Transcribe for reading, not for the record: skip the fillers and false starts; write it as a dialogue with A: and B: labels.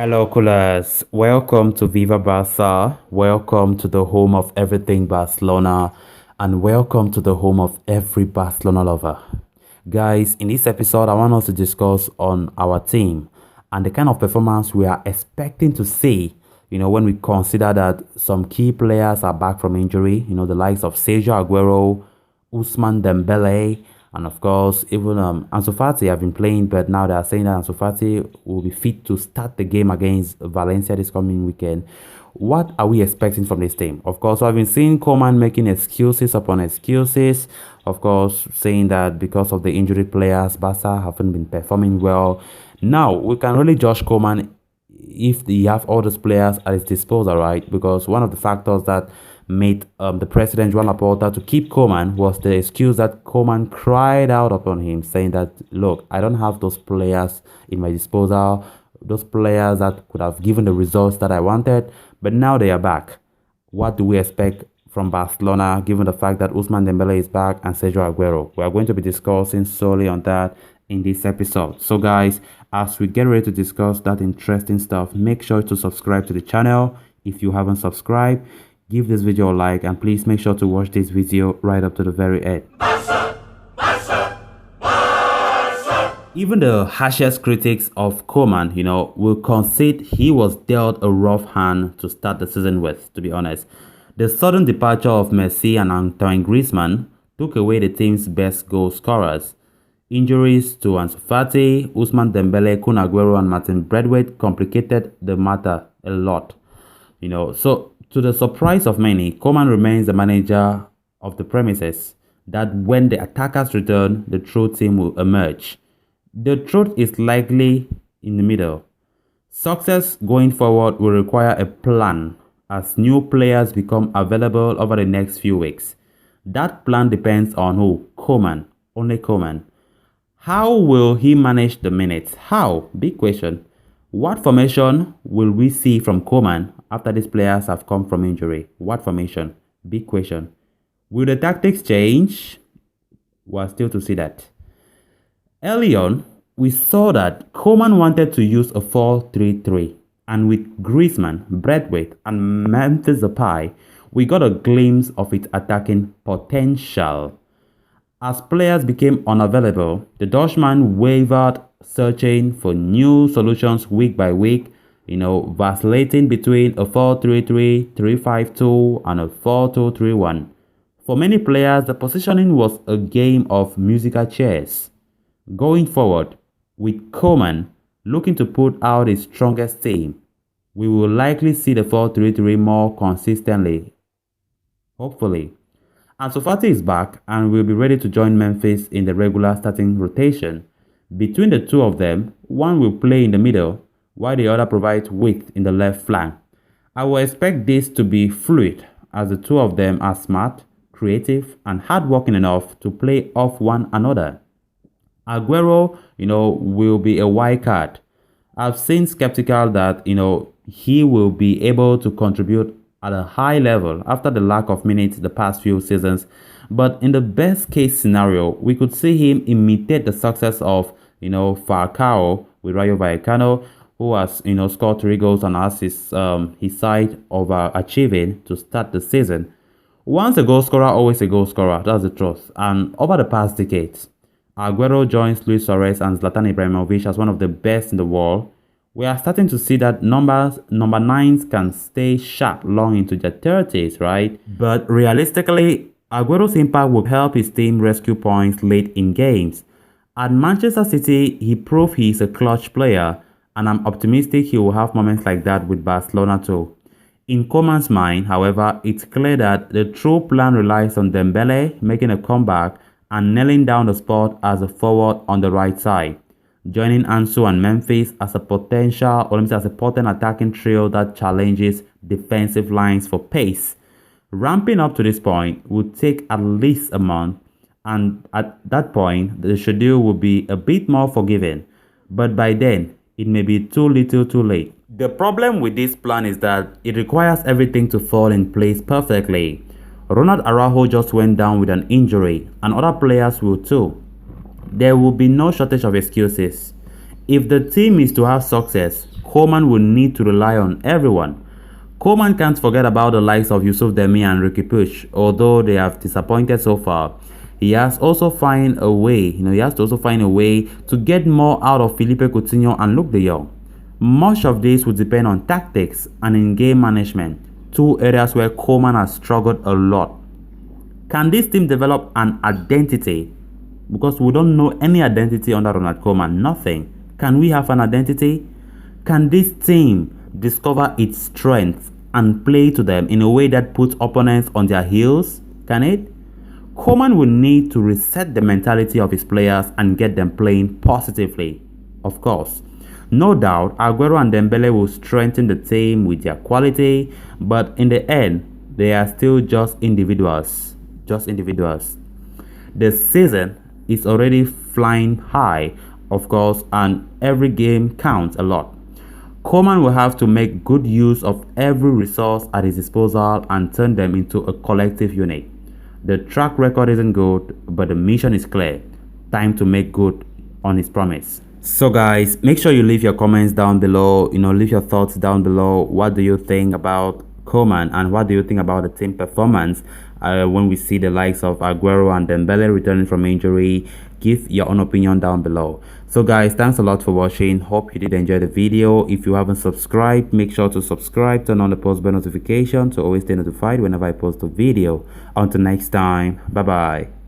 A: Hello, coolers. Welcome to Viva Barca. Welcome to the home of everything Barcelona. And welcome to the home of every Barcelona lover. Guys, in this episode, I want us to discuss on our team and the kind of performance we are expecting to see, when we consider that some key players are back from injury, the likes of Sergio Agüero, Ousmane Dembélé, and of course, even Ansu Fati have been playing, but now they are saying that Ansu Fati will be fit to start the game against Valencia this coming weekend. What are we expecting from this team? Of course, I've been seeing Coman making excuses upon excuses. Of course, saying that because of the injured players, Barca haven't been performing well. Now, we can really judge Coman if he have all those players at his disposal, right? Because one of the factors that made the president Joan Laporta to keep Coman was the excuse that Coman cried out upon him, saying that, look, I don't have those players in my disposal, those players that could have given the results that I wanted, but now they are back. What do we expect from Barcelona, given the fact that Ousmane Dembélé is back and Sergio Agüero? We are going to be discussing solely on that in this episode. So guys, as we get ready to discuss that interesting stuff, make sure to subscribe to the channel if you haven't subscribed. Give this video a like and please make sure to watch this video right up to the very end. Barca, Barca, Barca. Even the harshest critics of Coman, will concede he was dealt a rough hand to start the season with, to be honest. The sudden departure of Messi and Antoine Griezmann took away the team's best goal scorers. Injuries to Ansu Fati, Ousmane Dembélé, Kun Agüero and Martin Braithwaite complicated the matter a lot. So to the surprise of many, Coman remains the manager of the premises, that when the attackers return, the true team will emerge. The truth is likely in the middle. Success going forward will require a plan as new players become available over the next few weeks. That plan depends on who? Coman. Only Coman. How will he manage the minutes? How? Big question. What formation will we see from Coman after these players have come from injury? What formation? Big question. Will the tactics change? We're still to see that. Early on, we saw that Coman wanted to use a 4-3-3. And with Griezmann, Braithwaite and Memphis Depay, we got a glimpse of its attacking potential. As players became unavailable, the Dutchman wavered, searching for new solutions week by week, vacillating between a 4-3-3, 3-5-2 and a 4-2-3-1. For many players, the positioning was a game of musical chairs. Going forward, with Coman looking to put out his strongest team, we will likely see the 4-3-3 more consistently. Hopefully. Ansu Fati is back and will be ready to join Memphis in the regular starting rotation. Between the two of them, one will play in the middle, while the other provides width in the left flank. I will expect this to be fluid, as the two of them are smart, creative, and hardworking enough to play off one another. Agüero, will be a wild card. I've seen skeptical that, he will be able to contribute at a high level after the lack of minutes the past few seasons, but in the best case scenario, we could see him imitate the success of, Falcao with Rayo Vallecano, who has, scored 3 goals and has his side overachieving to start the season. Once a goal scorer, always a goal scorer, that's the truth. And over the past decades, Agüero joins Luis Suarez and Zlatan Ibrahimovic as one of the best in the world. We are starting to see that number 9s can stay sharp long into their 30s, right? But realistically, Agüero's impact will help his team rescue points late in games. At Manchester City, he proved he is a clutch player, and I'm optimistic he will have moments like that with Barcelona too. In Coman's mind, however, it's clear that the true plan relies on Dembélé making a comeback and nailing down the spot as a forward on the right side, joining Ansu and Memphis as a potent attacking trio that challenges defensive lines for pace. Ramping up to this point would take at least a month, and at that point, the schedule will be a bit more forgiving. But by then, it may be too little too late. The problem with this plan is that it requires everything to fall in place perfectly. Ronald Araujo just went down with an injury, and other players will too. There will be no shortage of excuses. If the team is to have success, Coman will need to rely on everyone. Coman can't forget about the likes of Yusuf Demi and Ricky Push, although they have disappointed so far. He has also find a way, he has to also find a way to get more out of Philippe Coutinho and Luke de Jong. Much of this will depend on tactics and in-game management, two areas where Coman has struggled a lot. Can this team develop an identity? Because we don't know any identity under Ronald Koeman, nothing. Can we have an identity? Can this team discover its strengths and play to them in a way that puts opponents on their heels? Can it? Koeman will need to reset the mentality of his players and get them playing positively. Of course, no doubt Agüero and Dembélé will strengthen the team with their quality, but in the end, they are still just individuals. The season is already flying high, of course, and every game counts a lot. Koeman will have to make good use of every resource at his disposal and turn them into a collective unit. The track record isn't good, but the mission is clear. Time to make good on his promise. So guys, make sure you leave your comments down below. Leave your thoughts down below. What do you think about Koeman and what do you think about the team performance when we see the likes of Agüero and Dembélé returning from injury? Give your own opinion down below. So guys, thanks a lot for watching. Hope you did enjoy the video. If you haven't subscribed, make sure to subscribe, turn on the post bell notification to always stay notified whenever I post a video. Until next time, bye bye.